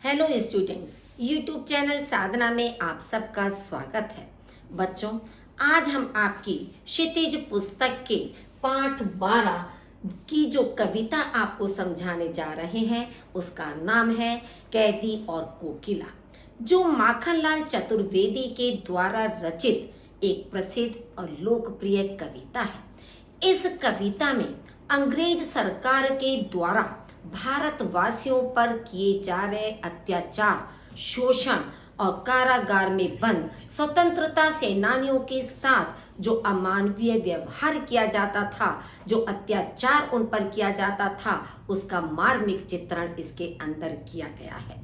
Hello students, YouTube channel साधना में आप सबका स्वागत है। बच्चों, आज हम आपकी क्षितिज पुस्तक के पाठ 12 की जो कविता आपको समझाने जा रहे हैं उसका नाम है कैदी और कोकिला, जो माखनलाल चतुर्वेदी के द्वारा रचित एक प्रसिद्ध और लोकप्रिय कविता है। इस कविता में अंग्रेज सरकार के द्वारा भारतवासियों पर किए जा रहे अत्याचार, शोषण और कारागार में बंद स्वतंत्रता सेनानियों के साथ जो अमानवीय व्यवहार किया जाता था, जो अत्याचार उन पर किया जाता था, उसका मार्मिक चित्रण इसके अंदर किया गया है।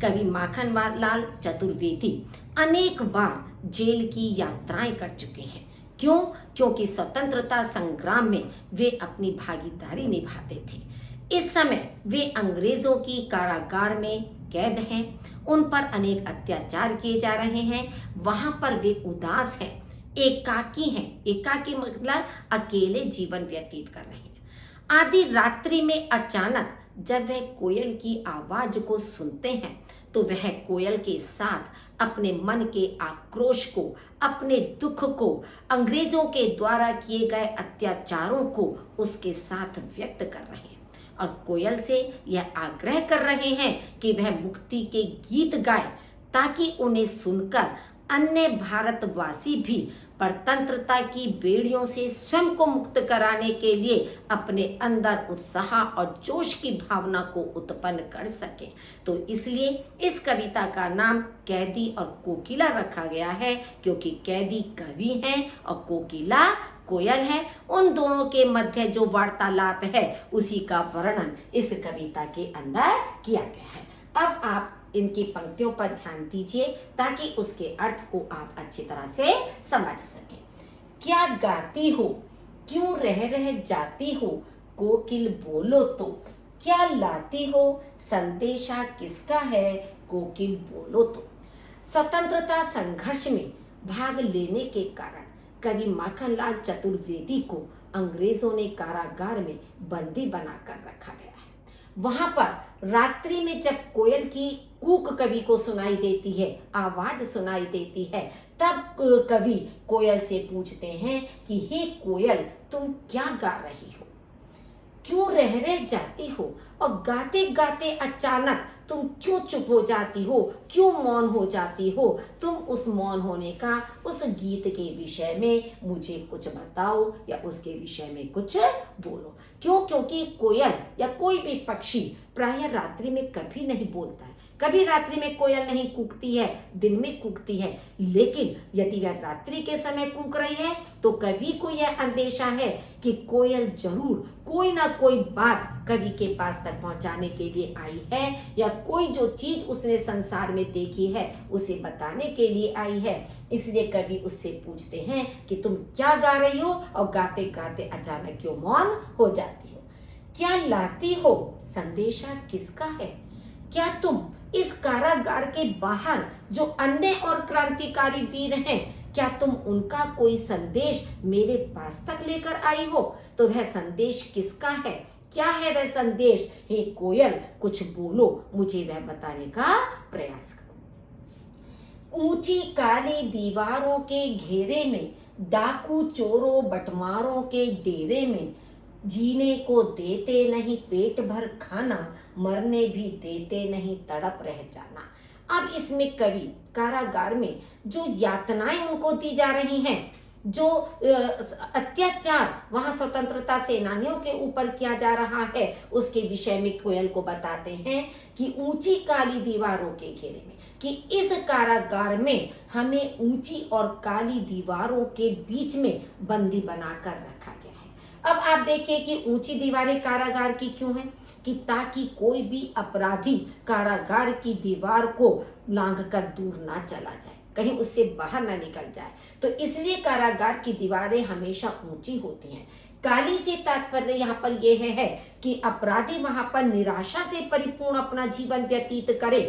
कवि माखनलाल चतुर्वेदी अनेक बार जेल की यात्राएं कर चुके हैं। क्यों? क्योंकि स्वतंत्रता संग्राम में वे अपनी भागीदारी निभाते थे। इस समय वे अंग्रेजों की कारागार में कैद हैं, उन पर अनेक अत्याचार किए जा रहे हैं, वहां पर वे उदास हैं, एकाकी हैं। एकाकी मतलब अकेले जीवन व्यतीत कर रहे हैं। आधी रात्रि में अचानक जब वह कोयल की आवाज को सुनते हैं तो वह कोयल के साथ अपने मन के आक्रोश को, अपने दुख को, अंग्रेजों के द्वारा किए गए अत्याचारों को उसके साथ व्यक्त कर रहे हैं और कोयल से यह आग्रह कर रहे हैं कि वह मुक्ति के गीत गाए, ताकि उन्हें सुनकर अन्य भारतवासी भी परतंत्रता की बेड़ियों से स्वयं को मुक्त कराने के लिए अपने अंदर उत्साह और जोश की भावना को उत्पन्न कर सके। तो इसलिए इस कविता का नाम कैदी और कोकिला रखा गया है, क्योंकि कैदी कवि हैं और कोकिला कोयल है। उन दोनों के मध्य जो वार्तालाप है उसी का वर्णन इस कविता के अंदर किया गया है। अब आप इनकी पंक्तियों पर ध्यान दीजिए ताकि उसके अर्थ को आप अच्छी तरह से समझ सकें। क्या गाती हो, क्यों रह रह जाती हो, कोकिल बोलो तो, क्या लाती हो, संदेशा किसका है, कोकिल बोलो तो। स्वतंत्रता संघर्ष में भाग लेने के कारण कवि माखनलाल चतुर्वेदी को अंग्रेजों ने कारागार में बंदी बनाकर रखा गया है। वहां पर रात्रि में जब कोयल की कूक कवि को सुनाई देती है, आवाज सुनाई देती है, तब कवि कोयल से पूछते हैं कि हे कोयल, तुम क्या गा रही हो, क्यों रह रह जाती हो, और गाते गाते अचानक तुम क्यों चुप हो जाती हो, क्यों मौन हो जाती हो। तुम उस मौन होने का, उस गीत के विषय में मुझे कुछ बताओ या उसके विषय में कुछ बोलो। क्यों? क्योंकि कोयल या कोई भी पक्षी प्रायः रात्रि में कभी नहीं बोलता है। कभी रात्रि में कोयल नहीं कूकती है, दिन में कूकती है। लेकिन यदि वह रात्रि के समय कूक रही है तो कवि को यह अंदेशा है कि कोयल जरूर कोई ना कोई बात कवि के पास तक पहुंचाने के लिए आई है, या कोई जो चीज उसने संसार में देखी है उसे बताने के लिए आई है। इसलिए कवि उससे पूछते हैं कि तुम क्या गा रही हो और गाते गाते अचानक क्यों मौन हो जाती हो। क्या लाती हो, संदेशा किसका है। क्या तुम इस कारागार के बाहर जो अन्य और क्रांतिकारी वीर हैं, क्या तुम उनका कोई संदेश मेरे पास तक लेकर आई हो। तो वह संदेश किसका है, क्या है वह संदेश। हे कोयल, कुछ बोलो, मुझे वह बताने का प्रयास करो। ऊंची काली दीवारों के घेरे में, डाकू चोरों बटमारों के डेरे में, जीने को देते नहीं पेट भर खाना, मरने भी देते नहीं तड़प रह जाना। अब इसमें कवि कारागार में जो यातनाएं उनको दी जा रही हैं, जो अत्याचार वहां स्वतंत्रता सेनानियों के ऊपर किया जा रहा है, उसके विषय में कोयल को बताते हैं कि ऊंची काली दीवारों के घेरे में, कि इस कारागार में हमें ऊंची और काली दीवारों के बीच में बंदी बनाकर रखा गया है। अब आप देखिए कि ऊंची दीवारें कारागार की क्यों हैं, कि ताकि कोई भी अपराधी कारागार की दीवार को लांघकर दूर ना चला जाए, कहीं उससे बाहर ना निकल जाए। तो इसलिए कारागार की दीवारें हमेशा ऊंची होती हैं। काली से तात्पर्य यहाँ पर यह है कि अपराधी वहां पर निराशा से परिपूर्ण अपना जीवन व्यतीत करे,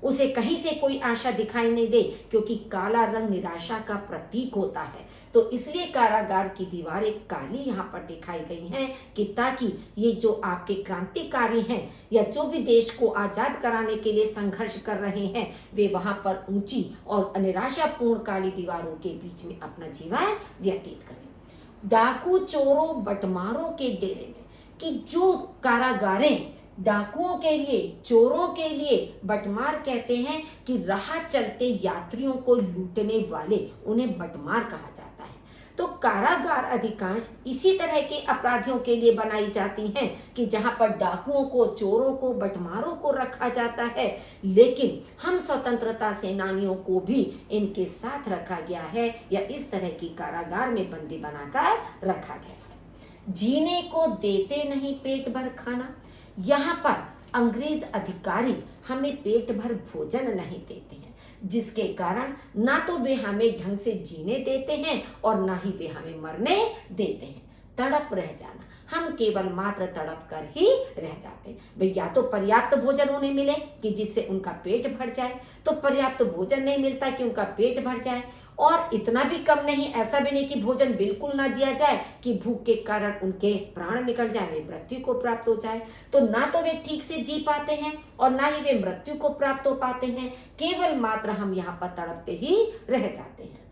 उसे कहीं से कोई आशा दिखाई नहीं दे, क्योंकि काला रंग निराशा का प्रतीक होता है। तो इसलिए कारागार की दीवारें काली यहाँ पर दिखाई गई हैं कि ताकि ये जो आपके क्रांतिकारी हैं या जो भी देश को आजाद कराने के लिए संघर्ष कर रहे हैं, वे वहां पर ऊंची और निराशापूर्ण काली दीवारों के बीच में अपना जीवन व्यतीत करें। डाकू चोरों बटमारों के डेरे में, कि जो कारागारें डाकुओं के लिए, चोरों के लिए, बटमार कहते हैं कि राह चलते यात्रियों को लूटने वाले, उन्हें बटमार कहा जाता है। तो कारागार अधिकांश इसी तरह के अपराधियों के लिए बनाई जाती हैं कि जहां पर डाकुओं को, चोरों को, बटमारों को रखा जाता है। लेकिन हम स्वतंत्रता सेनानियों को भी इनके साथ रखा गया है या इस तरह की कारागार में बंदी बनाकर रखा गया है। जीने को देते नहीं पेट भर खाना, यहाँ पर अंग्रेज अधिकारी हमें पेट भर भोजन नहीं देते हैं, जिसके कारण ना तो वे हमें ढंग से जीने देते हैं और ना ही वे हमें मरने देते हैं। तड़प रह जाना, हम केवल मात्र तड़प कर ही रह जाते हैं। भाई या तो पर्याप्त भोजन उन्हें मिले कि जिससे उनका पेट भर जाए, तो पर्याप्त भोजन नहीं मिलता कि उनका पेट भर जाए, और इतना भी कम नहीं, ऐसा भी नहीं कि भोजन बिल्कुल ना दिया जाए कि भूख के कारण उनके प्राण निकल जाए, वे मृत्यु को प्राप्त हो जाए। तो ना तो वे ठीक से जी पाते हैं और ना ही वे मृत्यु को प्राप्त हो पाते हैं, केवल मात्र हम यहाँ पर तड़पते ही रह जाते हैं।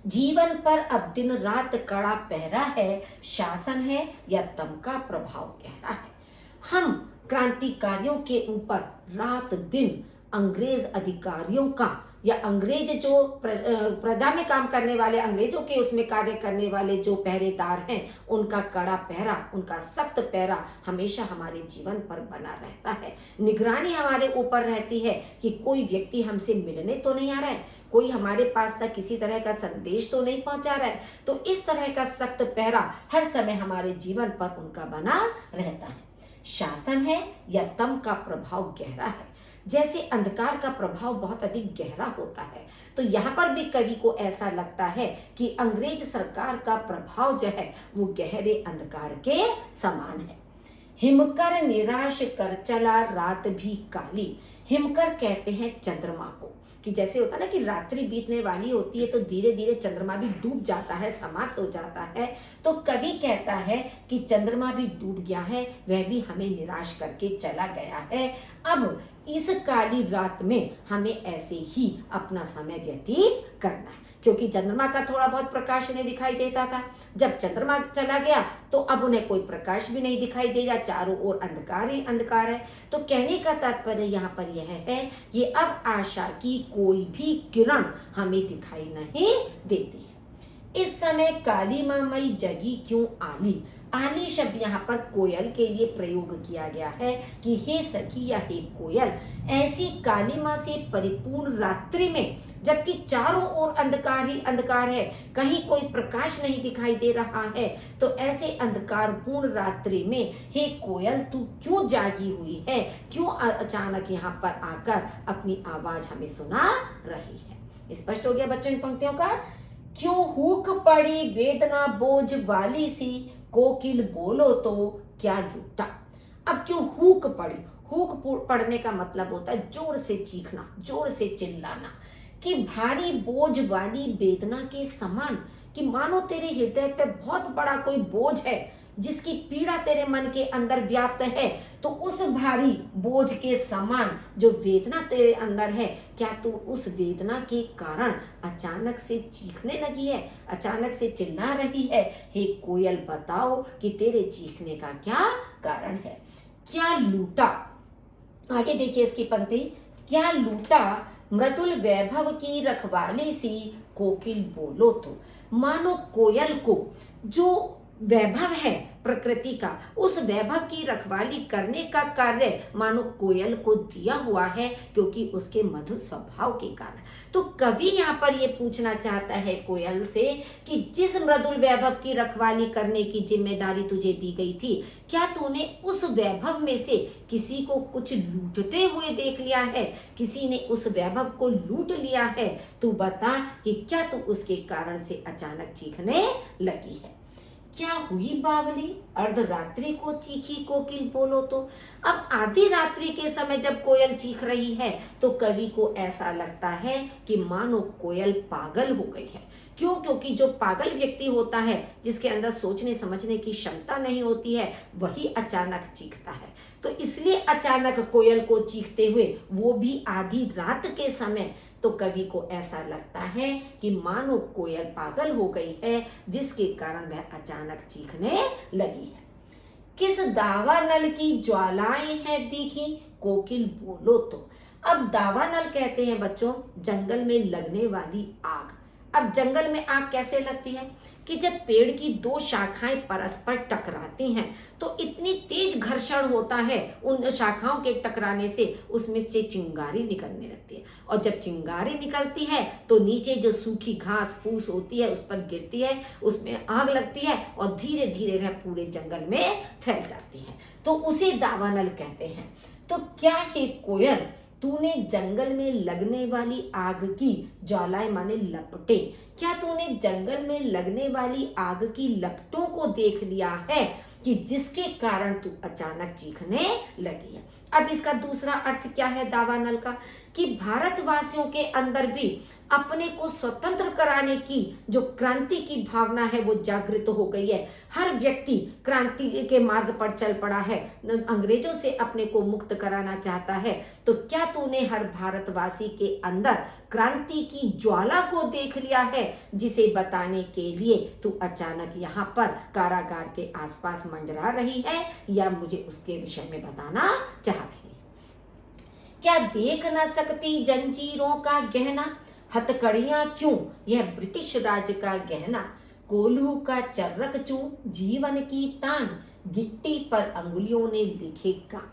जीवन पर अब दिन रात कड़ा पहरा है, शासन है या तम का प्रभाव गहरा है। हम क्रांतिकारियों के ऊपर रात दिन अंग्रेज अधिकारियों का या अंग्रेज जो प्रजा में काम करने वाले, अंग्रेजों के उसमें कार्य करने वाले जो पहरेदार हैं, उनका कड़ा पहरा, उनका सख्त पहरा हमेशा हमारे जीवन पर बना रहता है। निगरानी हमारे ऊपर रहती है कि कोई व्यक्ति हमसे मिलने तो नहीं आ रहा है, कोई हमारे पास तक किसी तरह का संदेश तो नहीं पहुंचा रहा है। तो इस तरह का सख्त पहरा हर समय हमारे जीवन पर उनका बना रहता है। शासन है या तम का प्रभाव गहरा है, जैसे अंधकार का प्रभाव बहुत अधिक गहरा होता है, तो यहाँ पर भी कवि को ऐसा लगता है कि अंग्रेज सरकार का प्रभाव जो है वो गहरे अंधकार के समान है। हिमकर निराश कर चला रात भी काली, हिमकर कहते हैं चंद्रमा को, कि जैसे होता है ना कि रात्रि बीतने वाली होती है तो धीरे धीरे चंद्रमा भी डूब जाता है, समाप्त हो जाता है। तो कवि कहता है कि चंद्रमा भी डूब गया है, वह भी हमें निराश करके चला गया है। अब इस काली रात में हमें ऐसे ही अपना समय व्यतीत करना है, क्योंकि चंद्रमा का थोड़ा बहुत प्रकाश उन्हें दिखाई देता था। जब चंद्रमा चला गया तो अब उन्हें कोई प्रकाश भी नहीं दिखाई देगा, चारों ओर अंधकार ही अंधकार है। तो कहने का तात्पर्य यहाँ पर यह है, ये अब आशा की कोई भी किरण हमें दिखाई नहीं देती है। इस समय काली माँ मई जगी क्यों आली, आली शब्द यहाँ पर कोयल के लिए प्रयोग किया गया है कि हे सखी या हे कोयल, ऐसी कालिमा से परिपूर्ण रात्रि में, जबकि चारों ओर अंधकार ही अंधकार है, कहीं कोई प्रकाश नहीं दिखाई दे रहा है, तो ऐसे अंधकारपूर्ण रात्रि में हे कोयल तू क्यों जागी हुई है, क्यों अचानक यहाँ पर आकर अपनी आवाज हमें सुना रही है। स्पष्ट हो गया बच्चों इन पंक्तियों का। क्यों हुक पड़ी वेदना बोझ वाली सी, कोकिल बोलो तो क्या लूटा। अब क्यों हुक पड़ी, हुक पड़ने का मतलब होता है जोर से चीखना, जोर से चिल्लाना, कि भारी बोझ वाली वेदना के समान, कि मानो तेरे हृदय पे बहुत बड़ा कोई बोझ है जिसकी पीड़ा तेरे मन के अंदर व्याप्त है, तो उस भारी बोझ के समान जो वेदना तेरे अंदर है, क्या तू उस वेदना के कारण अचानक से चीखने लगी है, अचानक से चिल्ला रही है। हे कोयल बताओ कि तेरे चीखने का क्या कारण है। क्या लूटा, आगे देखिए इसकी पंक्ति, क्या लूटा मृदुल वैभव की रखवाली सी, कोकिल बोलो तो। मानो कोयल को जो वैभव है प्रकृति का, उस वैभव की रखवाली करने का कार्य मानो कोयल को दिया हुआ है, क्योंकि उसके मधुर स्वभाव के कारण। तो कवि यहाँ पर ये पूछना चाहता है कोयल से कि जिस मृदुल वैभव की रखवाली करने की जिम्मेदारी तुझे दी गई थी, क्या तूने उस वैभव में से किसी को कुछ लूटते हुए देख लिया है, किसी ने उस वैभव को लूट लिया है। तू बता कि क्या तू उसके कारण से अचानक चीखने लगी है। क्या हुई बावली, अर्धरात्रि को चीखी कोकिल बोलो तो। अब आधी रात्रि के समय जब कोयल चीख रही है तो कवि को ऐसा लगता है कि मानो कोयल पागल हो गई है। क्यों? क्योंकि जो पागल व्यक्ति होता है, जिसके अंदर सोचने समझने की क्षमता नहीं होती है, वही अचानक चीखता है। तो इसलिए अचानक कोयल को चीखते हुए, वो भी आधी रात के समय, तो कवि को ऐसा लगता है कि मानो कोयल पागल हो गई है, जिसके कारण वह अचानक चीखने लगी है। किस दावानल की ज्वालाएं हैं तीखी, कोकिल बोलो तो। अब दावानल कहते हैं बच्चों जंगल में लगने वाली आग। अब जंगल में आग कैसे लगती है कि जब पेड़ की दो शाखाएं परस्पर टकराती हैं तो इतनी तेज घर्षण होता है उन शाखाओं के टकराने से, उसमें से चिंगारी निकलने लगती है। और जब चिंगारी निकलती है तो नीचे जो सूखी घास फूस होती है उस पर गिरती है, उसमें आग लगती है और धीरे धीरे वह पूरे जंगल में फैल जाती है, तो उसे दावानल कहते हैं। तो क्या है कोयल, तूने जंगल में लगने वाली आग की ज्वालाएं माने लपटें, क्या तूने जंगल में लगने वाली आग की लपटों को देख लिया है कि जिसके कारण तू अचानक चीखने लगी है। अब इसका दूसरा अर्थ क्या है दावानल का, कि भारतवासियों के अंदर भी अपने को स्वतंत्र कराने की जो क्रांति की भावना है वो जागृत हो गई है। हर व्यक्ति क्रांति के मार्ग पर चल पड़ा है, अंग्रेजों से अपने को मुक्त कराना चाहता है। तो क्या तूने हर भारतवासी के अंदर क्रांति की ज्वाला को देख लिया है, जिसे बताने के लिए तू अचानक यहाँ पर कारागार के आसपास मंडरा रही है, या मुझे उसके विषय में बताना चाह रही है। क्या देख न सकती जंजीरों का गहना, हथकड़ियां क्यों यह ब्रिटिश राज का गहना, कोल्हू का चर्रक चू जीवन की तान, गिट्टी पर अंगुलियों ने लिखे गान।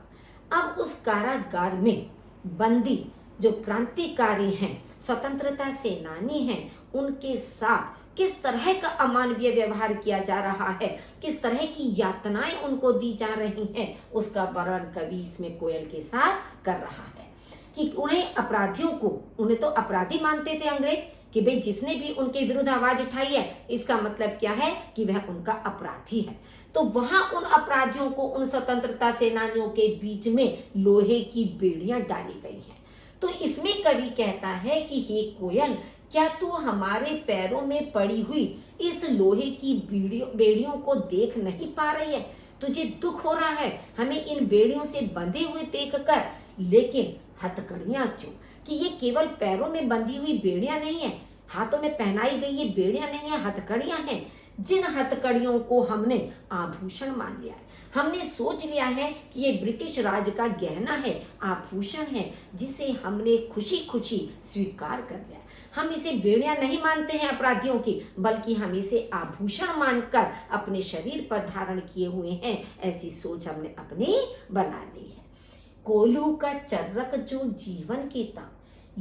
अब उस कारागार में बंदी जो क्रांतिकारी हैं, स्वतंत्रता सेनानी हैं, उनके साथ किस तरह का अमानवीय व्यवहार किया जा रहा है, किस तरह की यातनाएं उनको दी जा रही हैं, उसका वर्णन कवि इसमें कोयल के साथ कर रहा है। कि उन्हें अपराधियों को, उन्हें तो अपराधी मानते थे अंग्रेज, कि भाई जिसने भी उनके विरुद्ध आवाज उठाई है इसका मतलब क्या है कि वह उनका अपराधी है। तो वहां उन अपराधियों को, उन स्वतंत्रता सेनानियों के बीच में लोहे की बेड़ियां डाली गई हैं। तो इसमें कवि कहता है कि हे कोयल, क्या तू हमारे पैरों में पड़ी हुई इस लोहे की बेड़ियों को देख नहीं पा रही है? तुझे दुख हो रहा है हमें इन बेड़ियों से बंधे हुए देखकर, लेकिन हथकड़ियां क्यों, कि ये केवल पैरों में बंधी हुई बेड़ियां नहीं है, हाथों में पहनाई गई ये बेड़ियां नहीं है, हथकड़ियां हैं। जिन हथकड़ियों को हमने आभूषण मान लिया है, हमने सोच लिया है कि ये ब्रिटिश राज का गहना है, आभूषण है, जिसे हमने खुशी खुशी स्वीकार कर लिया। हम इसे बेड़ियां नहीं मानते हैं अपराधियों की, बल्कि हम इसे आभूषण मानकर अपने शरीर पर धारण किए हुए हैं, ऐसी सोच हमने अपनी बना ली है। कोल्हू का चर्रक जो जीवन की तान,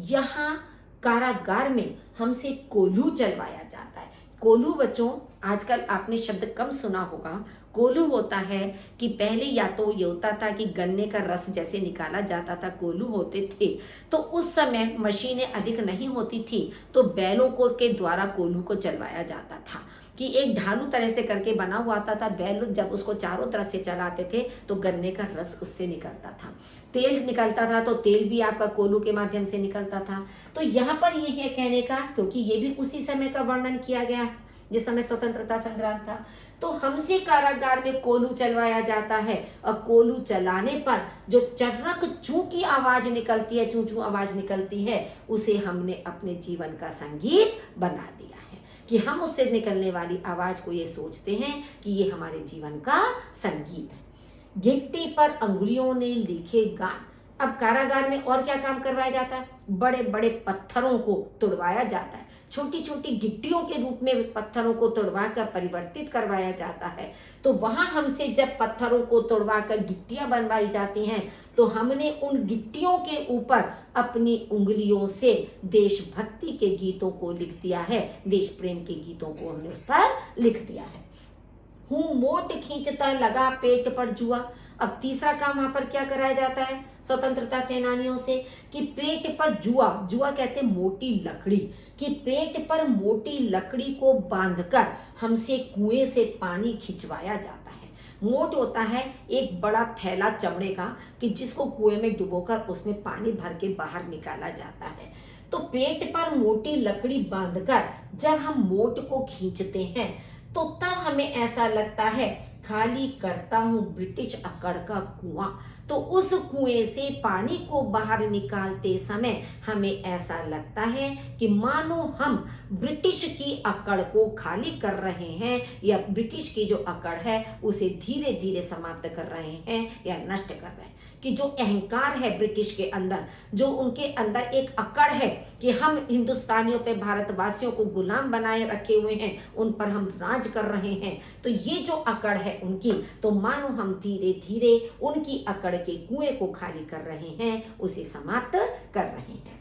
यहाँ कारागार में हमसे कोल्हू चलवाया जाता है। कोल्हू बच्चों, आजकल आपने शब्द कम सुना होगा। कोल्हू होता है कि पहले या तो ये होता था कि गन्ने का रस जैसे निकाला जाता था, कोल्हू होते थे। तो उस समय मशीनें अधिक नहीं होती थी, तो बैलों को के द्वारा कोल्हू को चलवाया जाता था, कि एक ढालू तरह से करके बना हुआ आता था। बैल जब उसको चारों तरफ से चलाते थे तो गन्ने का रस उससे निकलता था, तेल निकलता था, तो तेल भी आपका कोल्हू के माध्यम से निकलता था। तो यहाँ पर ये है कहने का, क्योंकि ये भी उसी समय का वर्णन किया गया है जिस समय स्वतंत्रता संग्राम था, तो हमसे कारागार में कोल्हू चलवाया जाता है। और कोल्हू चलाने पर जो चर्रक चू की आवाज निकलती है, चू चू आवाज निकलती है, उसे हमने अपने जीवन का संगीत बना लिया है, कि हम उससे निकलने वाली आवाज को ये सोचते हैं कि ये हमारे जीवन का संगीत है। गिट्टी पर अंगुलियों ने लिखे गान। अब कारागार में और क्या काम करवाया जाता है? बड़े बड़े पत्थरों को तोड़वाया जाता है, छोटी छोटी गिट्टियों के रूप में पत्थरों को तोड़वा कर परिवर्तित करवाया जाता है। तो वहां हमसे जब पत्थरों को तोड़वा कर गिट्टियां बनवाई जाती हैं, तो हमने उन गिट्टियों के ऊपर अपनी उंगलियों से देशभक्ति के गीतों को लिख दिया है, देश प्रेम के गीतों को हमने उस पर लिख दिया है। हूँ मोट खींचता लगा पेट पर जुआ। अब तीसरा काम वहां पर क्या कराया जाता है स्वतंत्रता सेनानियों से कि पेट पर जुआ, जुआ कहते हैं मोटी लकड़ी, कि पेट पर मोटी लकड़ी को बांधकर हमसे कुएं से पानी खिंचवाया जाता है। मोट होता है एक बड़ा थैला चमड़े का कि जिसको कुएं में डुबोकर उसमें पानी भर के बाहर निकाला जाता है। तो पेट पर मोटी लकड़ी बांधकर जब हम मोट को खींचते हैं तो तब हमें ऐसा लगता है खाली करता हूं ब्रिटिश अकड़ का कुआं। तो उस कुएं से पानी को बाहर निकालते समय हमें ऐसा लगता है कि मानो हम ब्रिटिश की अकड़ को खाली कर रहे हैं या ब्रिटिश की जो अकड़ है उसे धीरे धीरे समाप्त कर रहे हैं या नष्ट कर रहे हैं। कि जो अहंकार है ब्रिटिश के अंदर, जो उनके अंदर एक अकड़ है कि हम हिंदुस्तानियों पे भारतवासियों को गुलाम बनाए रखे हुए हैं, उन पर हम राज कर रहे हैं, तो ये जो अकड़ है उनकी, तो मानो हम धीरे धीरे उनकी अकड़ के कुएं को खाली कर रहे हैं, उसे समाप्त कर रहे हैं।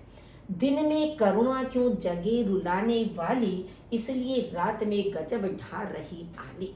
दिन में करुणा क्यों जगे रुलाने वाली, इसलिए रात में गजब ढार रही आली।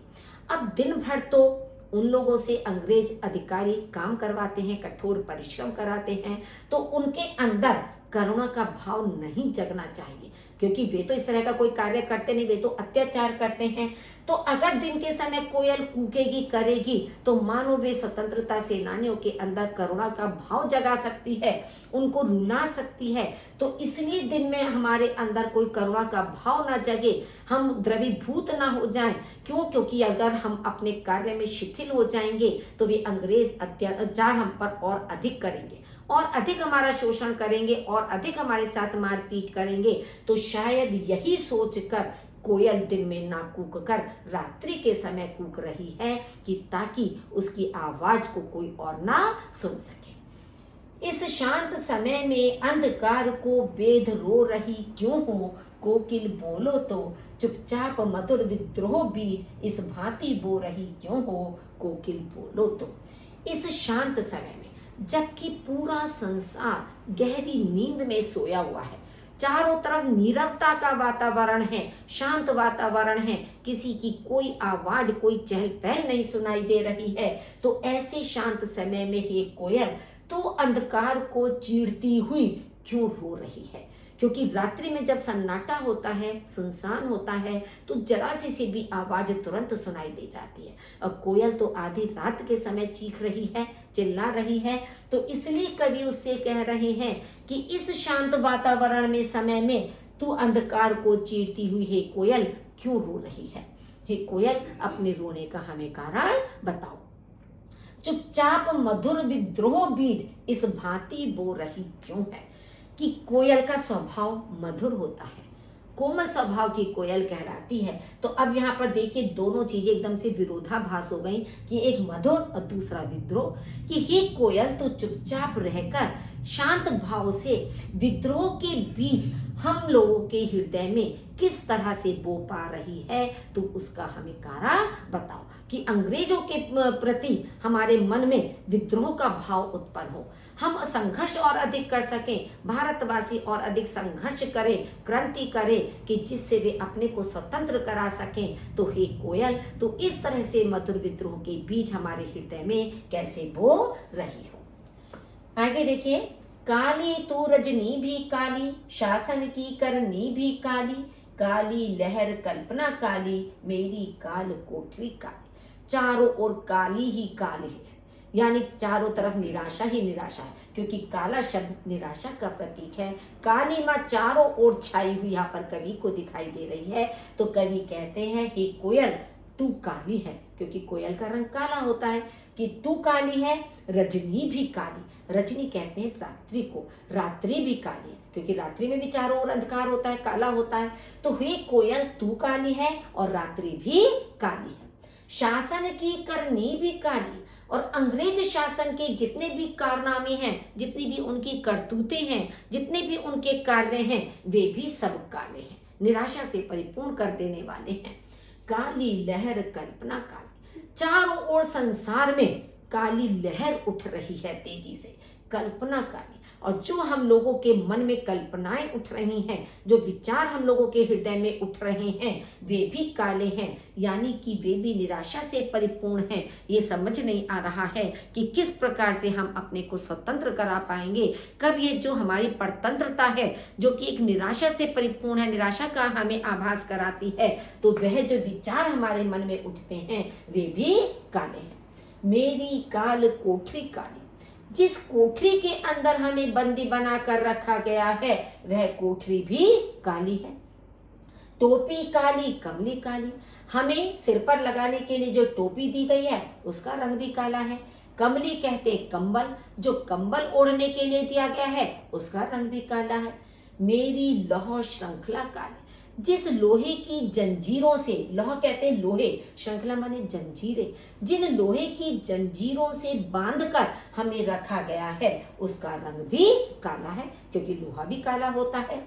अब दिन भर तो उन लोगों से अंग्रेज अधिकारी काम करवाते हैं, कठोर परिश्रम कराते हैं, तो उनके अंदर करुणा का भाव नहीं जगना चाहिए, क्योंकि वे तो इस तरह का कोई कार्य करते नहीं, वे तो अत्याचार करते हैं। तो अगर दिन के समय कोयल कूकेगी करेगी तो मानो वे स्वतंत्रता सेनानियों के अंदर करुणा का भाव जगा सकती है, उनको रुला सकती है। तो इसलिए दिन में हमारे अंदर कोई करुणा का भाव ना जगे, हम द्रवीभूत ना हो जाएं। क्यों? क्योंकि अगर हम अपने कार्य में शिथिल हो जाएंगे तो वे अंग्रेज अत्याचार हम पर और अधिक करेंगे और अधिक हमारा शोषण करेंगे और अधिक हमारे साथ मारपीट करेंगे। तो शायद यही सोचकर कोयल दिन में ना कूक कर रात्रि के समय कूक रही है कि ताकि उसकी आवाज को कोई और ना सुन सके। इस शांत समय में अंधकार को बेध रो रही क्यों हो, कोकिल बोलो तो चुपचाप मधुर विद्रोह भी इस भांति बो रही क्यों हो, कोकिल बोलो तो। इस शांत समय में जबकि पूरा संसार गहरी नींद में सोया हुआ है, चारों तरफ नीरवता का वातावरण है, शांत वातावरण है, किसी की कोई आवाज कोई चहल पहल नहीं सुनाई दे रही है, तो ऐसे शांत समय में हे कोयल तो अंधकार को चीरती हुई क्यों रो रही है। क्योंकि रात्रि में जब सन्नाटा होता है, सुनसान होता है, तो जरा सी भी आवाज तुरंत सुनाई दे जाती है। और कोयल तो आधी रात के समय चीख रही है, चिल्ला रही है, तो इसलिए कवि उससे कह रहे हैं कि इस शांत वातावरण में समय में तू अंधकार को चीरती हुई हे कोयल क्यों रो रही है। हे कोयल अपने रोने का हमें कारण बताओ। चुपचाप मधुर विद्रोह बीज इस भांति बो रही क्यों है। कि कोयल का स्वभाव मधुर होता है, कोमल स्वभाव की कोयल कहलाती है। तो अब यहाँ पर देखिए दोनों चीजें एकदम से विरोधाभास हो गई कि एक मधुर और दूसरा विद्रोह। कि हे कोयल तो चुपचाप रहकर शांत भाव से विद्रोह के बीज हम लोगों के हृदय में किस तरह से बो पा रही है, तो उसका हमें कारण बताओ। कि अंग्रेजों के प्रति हमारे मन में विद्रोह का भाव उत्पन्न हो, हम संघर्ष और अधिक कर सकें, भारतवासी और अधिक संघर्ष करें, क्रांति करें, कि जिससे वे अपने को स्वतंत्र करा सकें। तो हे कोयल तो इस तरह से मधुर विद्रोह के बीज हमारे हृदय में कैसे बो रही हो। आगे देखिए, काली तू रजनी भी काली, शासन की करनी भी काली, काली लहर कल्पना काली, मेरी काल कोठरी काली। चारों ओर काली ही काली है, यानी चारों तरफ निराशा ही निराशा है, क्योंकि काला शब्द निराशा का प्रतीक है। काली माँ चारों ओर छाई हुई यहाँ पर कवि को दिखाई दे रही है। तो कवि कहते हैं हे कोयल तू काली है, क्योंकि कोयल का रंग काला होता है, कि तू काली है, रजनी भी काली। रजनी कहते हैं रात्रि को, रात्रि भी काली है, क्योंकि रात्रि में भी चारों ओर अंधकार होता है, काला होता है। तो हे कोयल तू काली है और रात्रि भी काली है। शासन की करनी भी काली, और अंग्रेज शासन के जितने भी कारनामे हैं, जितनी भी उनकी करतूतें हैं, जितने भी उनके कार्य हैं, वे भी सब काले हैं, निराशा से परिपूर्ण कर देने वाले हैं। काली लहर कल्पना काली, चारों ओर संसार में काली लहर उठ रही है तेजी से, कल्पना काली। और जो हम लोगों के मन में कल्पनाएं उठ रही हैं, जो विचार हम लोगों के हृदय में उठ रहे हैं, वे भी काले हैं, यानी कि वे भी निराशा से परिपूर्ण हैं। ये समझ नहीं आ रहा है कि किस प्रकार से हम अपने को स्वतंत्र करा पाएंगे, कब ये जो हमारी परतंत्रता है, जो कि एक निराशा से परिपूर्ण है, निराशा का हमें आभास कराती है, तो वह जो विचार हमारे मन में उठते हैं वे भी काले हैं। मेरी काल कोठरी काली। जिस कोठरी के अंदर हमें बंदी बना कर रखा गया है वह कोठरी भी काली है। टोपी काली, कमली काली। हमें सिर पर लगाने के लिए जो टोपी दी गई है उसका रंग भी काला है। कमली कहते कंबल, जो कंबल ओढ़ने के लिए दिया गया है उसका रंग भी काला है। मेरी लौह श्रृंखला काली। जिस लोहे की जंजीरों से, लौह कहते हैं लोहे, श्रृंखला माने जंजीरें, जिन लोहे की जंजीरों से बांधकर हमें रखा गया है उसका रंग भी काला है, क्योंकि लोहा भी काला होता है।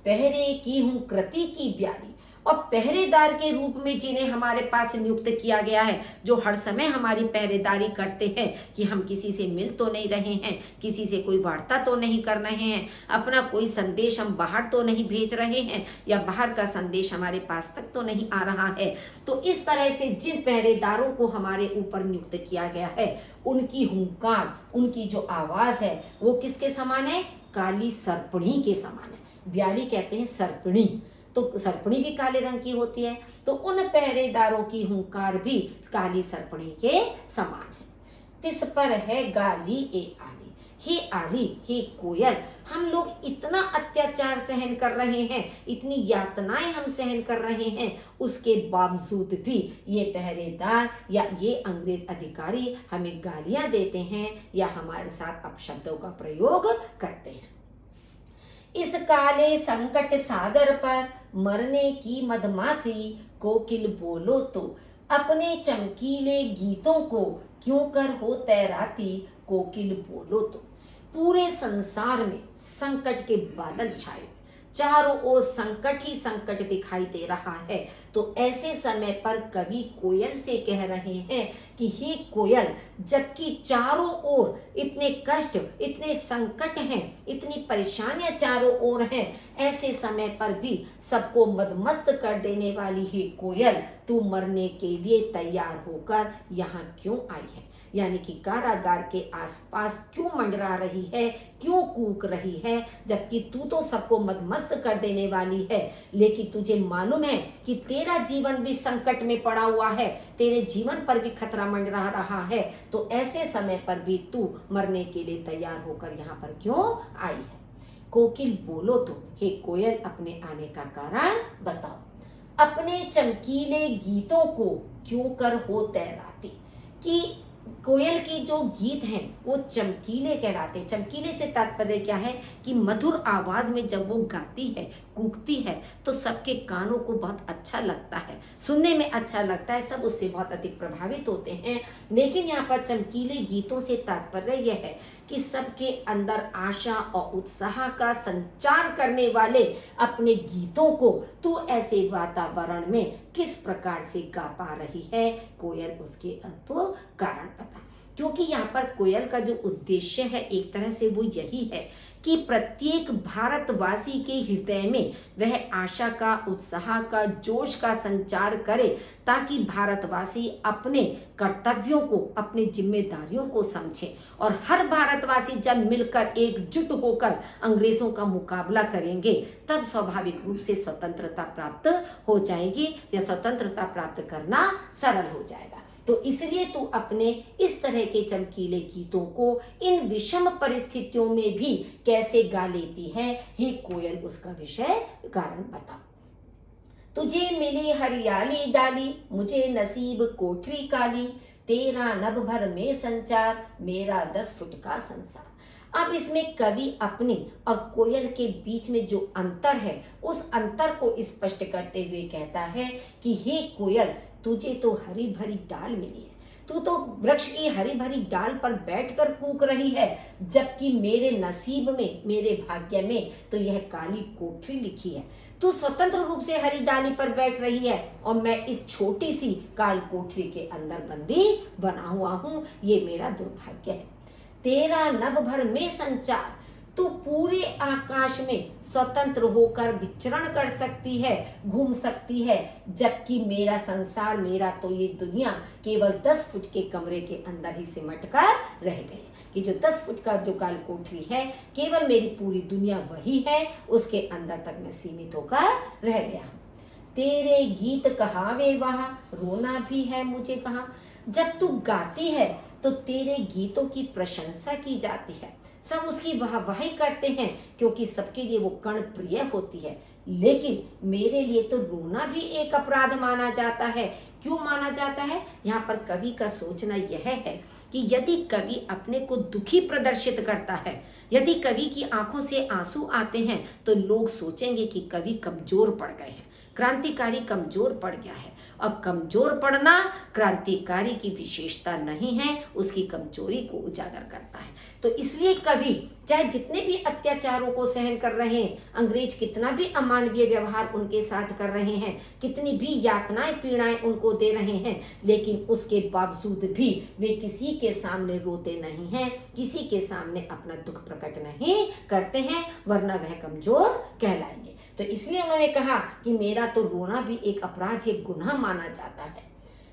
पहरे की हूं कृति की ब्यारी। और पहरेदार के रूप में जिन्हें हमारे पास नियुक्त किया गया है, जो हर समय हमारी पहरेदारी करते हैं कि हम किसी से मिल तो नहीं रहे हैं, किसी से कोई वार्ता तो नहीं कर रहे हैं, अपना कोई संदेश हम बाहर तो नहीं भेज रहे हैं, या बाहर का संदेश हमारे पास तक तो नहीं आ रहा है। तो इस तरह से जिन पहरेदारों को हमारे ऊपर नियुक्त किया गया है उनकी हुंकार, उनकी जो आवाज है वो किसके समान है? काली सर्पणी के समान है। ब्याली कहते हैं सर्पणी, तो सर्पणी भी काले रंग की होती है, तो उन पहरेदारों की हुंकार भी काली सर्पणी के समान है। तिस पर है गाली ए आली। हे आली, हे कोयल, हम लोग इतना अत्याचार सहन कर रहे हैं, इतनी यातनाएं हम सहन कर रहे हैं, उसके बावजूद भी ये पहरेदार या ये अंग्रेज अधिकारी हमें गालियां देते हैं या हमारे साथ अपशब्दों का प्रयोग करते हैं। इस काले संकट सागर पर मरने की मदमाती, कोकिल बोलो तो अपने चमकीले गीतों को क्यों कर हो तैराती, कोकिल बोलो तो। पूरे संसार में संकट के बादल छाए, चारों ओर संकट ही संकट दिखाई दे रहा है, तो ऐसे समय पर कवि कोयल से कह रहे हैं कि हे कोयल, जबकि चारों ओर इतने कष्ट, इतने संकट हैं, इतनी परेशानियां चारों ओर हैं, ऐसे समय पर भी सबको मदमस्त कर देने वाली हे कोयल, तू मरने के लिए तैयार होकर यहाँ क्यों आई है? यानी कि कारागार के आसपास क्यों मंडरा रही है, क्यों कूक रही है, जबकि तू तो सबको मदमस्त कर देने वाली है, लेकिन तुझे मालूम है कि तेरा जीवन भी संकट में पड़ा हुआ है, तेरे जीवन पर भी खतरा मंडरा रहा है, तो ऐसे समय पर भी तू मरने के लिए तैयार होकर यहाँ पर क्यों आई है? कोकिल बोलो तो, हे कोयल अपने आने का कारण बताओ, अपने चमकीले गीतों को क्यों कर हो तैराती। कि कोयल की जो गीत हैं वो चमकीले कहलाते हैं। चमकीले से तात्पर्य क्या है कि मधुर आवाज में जब वो गाती है, कूकती है, तो सबके कानों को बहुत अच्छा लगता है, सुनने में अच्छा लगता है, सब उससे बहुत अधिक प्रभावित होते हैं। लेकिन यहाँ पर चमकीले गीतों से तात्पर्य यह है कि सबके अंदर आशा और उत्साह का संचार करने वाले अपने गीतों को तू ऐसे वातावरण में किस प्रकार से गा पा रही है, कोयल उसके तो कारण बता। क्योंकि यहाँ पर कोयल का जो उद्देश्य है एक तरह से वो यही है कि प्रत्येक भारतवासी के हृदय में वह आशा का, उत्साह का, जोश का संचार करे, ताकि भारतवासी अपने कर्तव्यों को, अपनी जिम्मेदारियों को समझे, और हर भारतवासी जब मिलकर एकजुट होकर अंग्रेजों का मुकाबला करेंगे तब स्वाभाविक रूप से स्वतंत्रता प्राप्त हो जाएगी, या स्वतंत्रता प्राप्त करना सरल हो जाएगा। तो इसलिए तू अपने इस तरह के चमकीले गीतों को इन विषम परिस्थितियों में भी कैसे गा लेती है, हे कोयल उसका विषय कारण बता। तुझे मिली हरियाली डाली, मुझे नसीब कोठरी काली, तेरा नभ भर में संचार, मेरा 10 फुट का संसार। अब इसमें कवि अपने और कोयल के बीच में जो अंतर है उस अंतर को स्पष्ट करते हुए कहता है कि हे कोयल, तुझे तो हरी भरी डाल मिली है, तू तो वृक्ष की हरी भरी डाल पर बैठकर कूक रही है, जबकि मेरे नसीब में, मेरे भाग्य में तो यह काली कोठरी लिखी है। तू स्वतंत्र रूप से हरी डाली पर बैठ रही है और मैं इस छोटी सी काल कोठरी के अंदर बंदी बना हुआ हूं, ये मेरा दुर्भाग्य है। तेरा नभ भर में संचार, तू पूरे आकाश में स्वतंत्र होकर विचरण कर सकती है, घूम सकती है, जबकि मेरा संसार, मेरा तो ये दुनिया केवल 10 फुट के कमरे के अंदर ही सिमट कर रह गए कि जो 10 फुट का जो काल कोठरी है, केवल मेरी पूरी दुनिया वही है, उसके अंदर तक मैं सीमित होकर रह गया हूँ। तेरे गीत कहावे वहा, रोना भी है मुझे कहा। जब तू गाती है तो तेरे गीतों की प्रशंसा की जाती है, सब उसकी वाहवाही करते हैं, क्योंकि सबके लिए वो कण प्रिय होती है। लेकिन मेरे लिए तो रोना भी एक अपराध माना जाता है। क्यों माना जाता है? यहाँ पर कवि का सोचना यह है कि यदि कवि अपने को दुखी प्रदर्शित करता है, यदि कवि की आंखों से आंसू आते हैं, तो लोग सोचेंगे कि कवि कमजोर पड़ गए हैं, क्रांतिकारी कमजोर पड़ गया है। और कमजोर पड़ना क्रांतिकारी की विशेषता नहीं है, उसकी कमजोरी को उजागर करता है। तो इसलिए कवि चाहे जितने भी अत्याचारों को सहन कर रहे हैं, अंग्रेज कितना भी अमानवीय व्यवहार उनके साथ कर रहे हैं, कितनी भी यातनाएं पीड़ाएं उनको दे रहे हैं, लेकिन उसके बावजूद भी वे किसी के सामने रोते नहीं हैं, किसी के सामने अपना दुख प्रकट नहीं करते हैं, वरना वह कमजोर कहलाएंगे। तो इसलिए उन्होंने कहा कि मेरा तो रोना भी एक अपराध, एक गुनाह माना जाता है।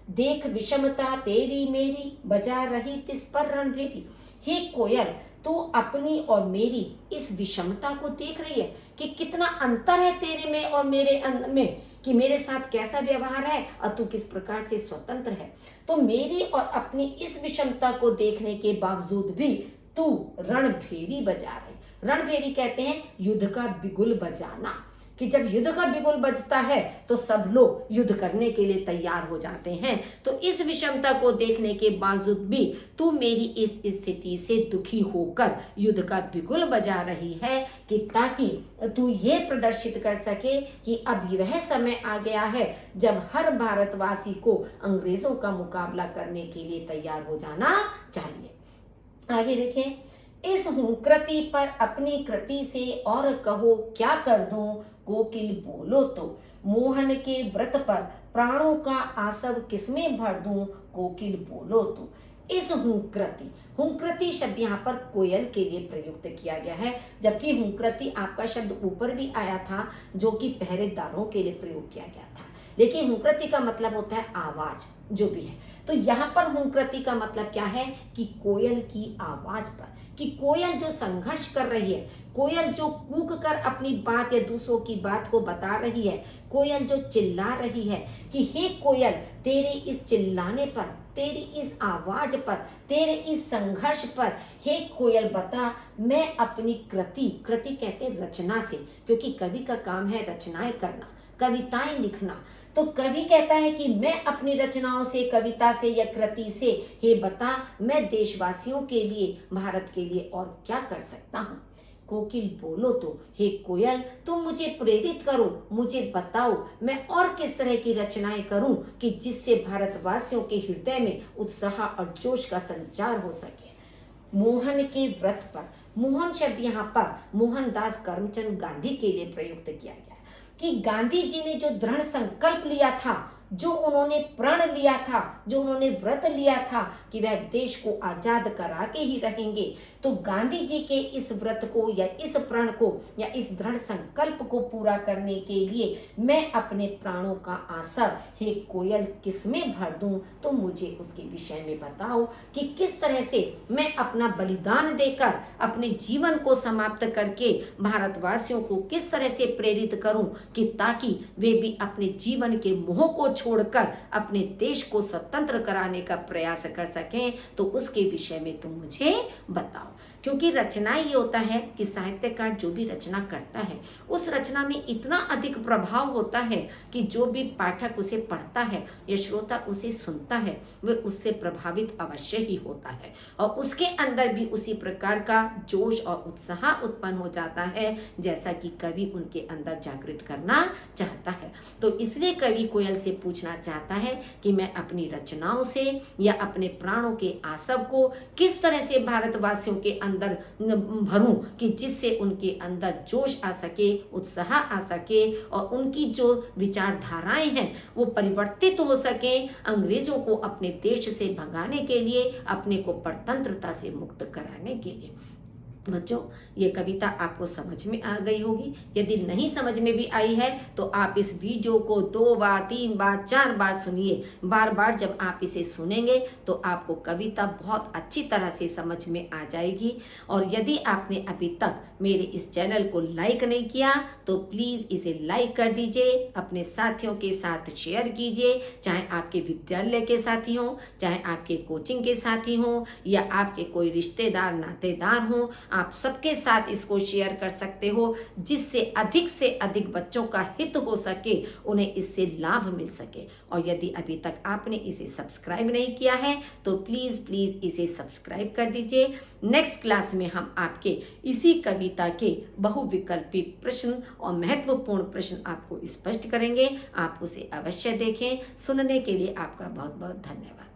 देख विषमता तेरी मेरी, बजा रही तिस पर रणभेरी। हे कोयल, तू अपनी और मेरी इस विषमता को देख रही है कि कितना अंतर है तेरे में और मेरे में, कि मेरे साथ कैसा व्यवहार है और तू किस प्रकार से स्वतंत्र है। तो मेरी और अपनी इस विषमता को देखने के बावजूद भी तू रणभेरी बजा रही। रणभेरी कहते हैं युद्ध का बिगुल बजाना, कि जब युद्ध का बिगुल बजता है तो सब लोग युद्ध करने के लिए तैयार हो जाते हैं। तो इस विषमता को देखने के बावजूद भी तू मेरी इस स्थिति से दुखी होकर युद्ध का बिगुल बजा रही है, कि ताकि तू ये प्रदर्शित कर सके कि अब वह समय आ गया है जब हर भारतवासी को अंग्रेजों का मुकाबला करने के लिए तैयार हो जाना चाहिए। आगे देखिए, इस हुंकृति पर अपनी कृति से और कहो क्या कर दूं, कोकिल बोलो तो। मोहन के व्रत पर प्राणों का आसव किसमें भर दूं, कोकिल बोलो तो। इस हुंकृति, हुंकृति शब्द यहाँ पर कोयल के लिए प्रयुक्त किया गया है, जबकि हुंकृति आपका शब्द ऊपर भी आया था जो कि पहरेदारों के लिए प्रयोग किया गया था। लेकिन हुंकृति का मतलब होता है आवाज, जो भी है। तो यहाँ पर हुंकृति का मतलब क्या है कि कोयल की आवाज पर, कि कोयल जो संघर्ष कर रही है, कोयल जो कूक कर अपनी बात या दूसरों की बात को बता रही है, कोयल जो चिल्ला रही है कि हे कोयल, तेरे इस चिल्लाने पर, तेरी इस आवाज पर, तेरे इस संघर्ष पर, हे कोयल बता, मैं अपनी कृति, कृति कहते हैं रचना से, क्योंकि कवि का काम है रचनाएं करना, कविताएं लिखना। तो कवि कहता है कि मैं अपनी रचनाओं से, कविता से या कृति से, हे बता, मैं देशवासियों के लिए, भारत के लिए और क्या कर सकता हूँ। कोकिल बोलो तो, हे कोयल तुम मुझे प्रेरित करो, मुझे बताओ मैं और किस तरह की रचनाएं करूं कि जिससे भारतवासियों के हृदय में उत्साह और जोश का संचार हो सके। मोहन के व्रत पर, मोहन शब्द यहाँ पर मोहनदास करमचंद गांधी के लिए प्रयुक्त किया गया है, कि गांधी जी ने जो दृढ़ संकल्प लिया था, जो उन्होंने प्रण लिया था, जो उन्होंने व्रत लिया था कि वह देश को आजाद करा के ही रहेंगे, तो गांधी जी के इस व्रत को या इस प्रण को या इस दृढ़ संकल्प को पूरा करने के लिए मैं अपने प्राणों का आसव, हे कोयल, किसमें भर दूं, तो मुझे उसके विषय में बताओ कि किस तरह से मैं अपना बलिदान देकर अपने जीवन को समाप्त करके भारतवासियों को किस तरह से प्रेरित करूं कि ताकि वे भी अपने जीवन के मोह को छोड़कर अपने देश को स्वतंत्र कराने का प्रयास कर सकें, तो उसके विषय में तुम मुझे बताओ। क्योंकि रचना ये होता है कि साहित्यकार जो भी रचना करता है, उस रचना में इतना अधिक प्रभाव होता है कि जो भी पाठक उसे पढ़ता है या श्रोता उसे सुनता है, वह उससे प्रभावित अवश्य ही होता है और उसके अंदर भी उसी प्रकार का जोश और उत्साह उत्पन्न हो जाता है जैसा कि कवि उनके अंदर जागृत करना चाहता है। तो इसलिए कवि कोयल से पूछना चाहता है कि मैं अपनी रचनाओं से या अपने प्राणों के आसव को किस तरह से भारतवासियों के अंदर अंदर भरूं कि जिससे उनके अंदर जोश आ सके, उत्साह आ सके और उनकी जो विचारधाराएं हैं वो परिवर्तित हो सके, अंग्रेजों को अपने देश से भगाने के लिए, अपने को परतंत्रता से मुक्त कराने के लिए। बच्चों, ये कविता आपको समझ में आ गई होगी। यदि नहीं समझ में भी आई है तो आप इस वीडियो को 2 बार, 3 बार, 4 बार सुनिए। बार बार जब आप इसे सुनेंगे तो आपको कविता बहुत अच्छी तरह से समझ में आ जाएगी। और यदि आपने अभी तक मेरे इस चैनल को लाइक नहीं किया तो प्लीज़ इसे लाइक कर दीजिए, अपने साथियों के साथ शेयर कीजिए, चाहे आपके विद्यालय के साथी हों, चाहे आपके कोचिंग के साथी हों या आपके कोई रिश्तेदार नातेदार हों, आप सबके साथ इसको शेयर कर सकते हो, जिससे अधिक से अधिक बच्चों का हित हो सके, उन्हें इससे लाभ मिल सके। और यदि अभी तक आपने इसे सब्सक्राइब नहीं किया है तो प्लीज़ प्लीज़ इसे सब्सक्राइब कर दीजिए। नेक्स्ट क्लास में हम आपके इसी कविता के बहुविकल्पी प्रश्न और महत्वपूर्ण प्रश्न आपको स्पष्ट करेंगे। आप उसे अवश्य देखें। सुनने के लिए आपका बहुत बहुत धन्यवाद।